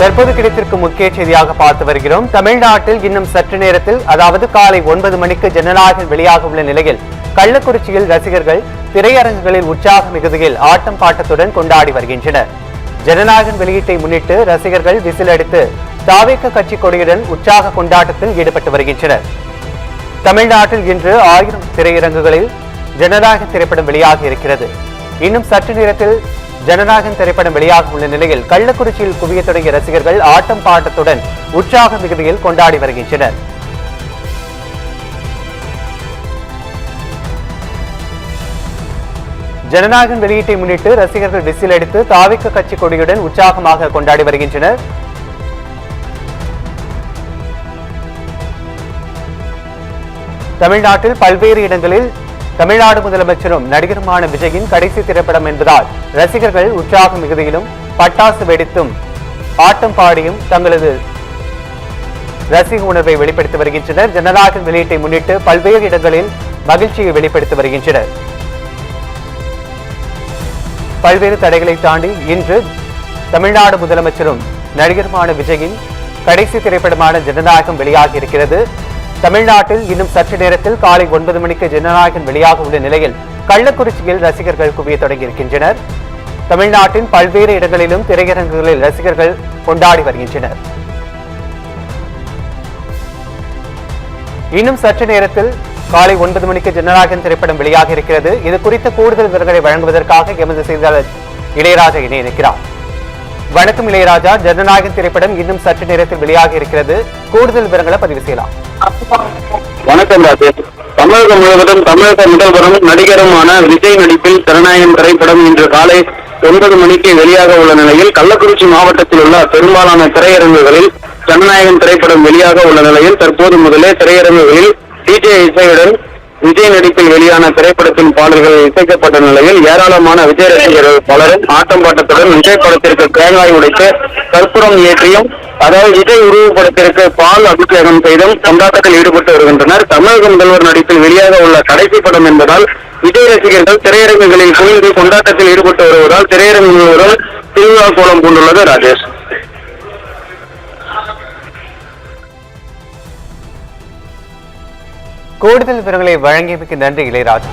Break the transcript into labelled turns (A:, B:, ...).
A: தற்போது கிடைத்திருக்கும் முக்கிய செய்தியாக பார்த்து வருகிறோம். தமிழ்நாட்டில் இன்னும் சற்று நேரத்தில், அதாவது காலை 9 மணிக்கு ஜனநாயகன் வெளியாக உள்ள நிலையில் கள்ளக்குறிச்சியில் ரசிகர்கள் திரையரங்குகளில் உற்சாக மிகுதியில் ஆட்டம் பாட்டத்துடன் கொண்டாடி வருகின்றனர். ஜனநாயகன் வெளியீட்டை முன்னிட்டு ரசிகர்கள் விசில் அடித்து தாவேக கட்சி கொடியுடன் உற்சாக கொண்டாட்டத்தில் ஈடுபட்டு வருகின்றனர். தமிழ்நாட்டில் இன்று 1000 திரையரங்குகளில் ஜனநாயகன் திரைப்படம் வெளியாக இருக்கிறது. இன்னும் சற்று நேரத்தில் ஜனநாயகன் திரைப்படம் வெளியாக உள்ள நிலையில் கள்ளக்குறிச்சியில் குவிய தொடங்கிய ரசிகர்கள் ஆட்டம் பாட்டத்துடன் உற்சாக மிகுதியில் கொண்டாடி வருகின்றனர். ஜனநாயகன் வெளியீட்டை முன்னிட்டு ரசிகர்கள் விசில் அடித்து தாவேக கட்சி கொடியுடன் உற்சாகமாக கொண்டாடி வருகின்றனர். தமிழ்நாட்டில் பல்வேறு இடங்களில் தமிழ்நாடு முதலமைச்சரும் நடிகருமான விஜயின் கடைசி திரைப்படம் என்பதால் ரசிகர்கள் உற்சாக மிகுதியிலும் பட்டாசு வெடித்தும் ஆட்டம் பாடியும் தங்களது ரசிக உணர்வை வெளிப்படுத்தி வருகின்றனர். ஜனநாயகன் வெளியீட்டை முன்னிட்டு பல்வேறு இடங்களில் மகிழ்ச்சியை வெளிப்படுத்தி வருகின்றனர். பல்வேறு தடைகளை தாண்டி இன்று தமிழ்நாடு முதலமைச்சரும் நடிகருமான விஜயின் கடைசி திரைப்படமான ஜனநாயகம் வெளியாகி இருக்கிறது. தமிழ்நாட்டில் இன்னும் சற்று நேரத்தில் காலை 9 மணிக்கு ஜனநாயகன் வெளியாக உள்ள நிலையில் கள்ளக்குறிச்சியில் ரசிகர்கள் குவிய தொடங்கியிருக்கின்றனர். தமிழ்நாட்டின் பல்வேறு இடங்களிலும் திரையரங்குகளில் ரசிகர்கள் கொண்டாடி வருகின்றனர். இன்னும் சற்று நேரத்தில் காலை 9 மணிக்கு ஜனநாயகன் திரைப்படம் வெளியாக இருக்கிறது. இது குறித்த கூடுதல் விவரங்களை வழங்குவதற்காக எமது செய்தியாளர் இளையராஜா இணைக்கிறார். வணக்கம் இளையராஜா, ஜனநாயகன் திரைப்படம் இன்னும் சற்று நேரத்தில் வெளியாக இருக்கிறது. கூடுதல் விவரங்களை பதிவு செய்யலாம்.
B: வணக்கம் ராஜேஷ். தமிழகம் முழுவதும் தமிழக முதல்வரும் நடிகருமான விஜய் நடிப்பில் ஜனநாயகன் திரைப்படம் இன்று காலை 9 மணிக்கு வெளியாக உள்ள நிலையில் கள்ளக்குறிச்சி மாவட்டத்தில் உள்ள பெரும்பாலான திரையரங்குகளில் ஜனநாயகன் திரைப்படம் வெளியாக உள்ள நிலையில் தற்போது முதலே திரையரங்குகளில் டிஜே இசையுடன் விஜய் நடிப்பில் வெளியான திரைப்படத்தின் பாடல்கள் இசைக்கப்பட்ட நிலையில் ஏராளமான விஜய் ரசிகர்கள் பலரும் ஆட்டம் பாட்டத்துடன் விஜய் படத்திற்கு தேங்காய் உடைத்து கற்பூரம் ஏற்றியும், அதாவது விஜய் உருவப்படத்திற்கு பால் அபிஷேகம் செய்தும் கொண்டாட்டத்தில் ஈடுபட்டு வருகின்றனர். தமிழக முதல்வர் நடிப்பில் வெளியாக உள்ள கடைசி படம் என்பதால் விஜய் ரசிகர்கள் திரையரங்குகளில் குவிந்து கொண்டாட்டத்தில் ஈடுபட்டு வருவதால் திரையரங்கு முழுவதும் திருவிழா கோலம் கொண்டுள்ளது. ராஜேஷ்,
A: கூடுதல் விவரங்களை வழங்கியமைக்கு நன்றி இளையராஜா.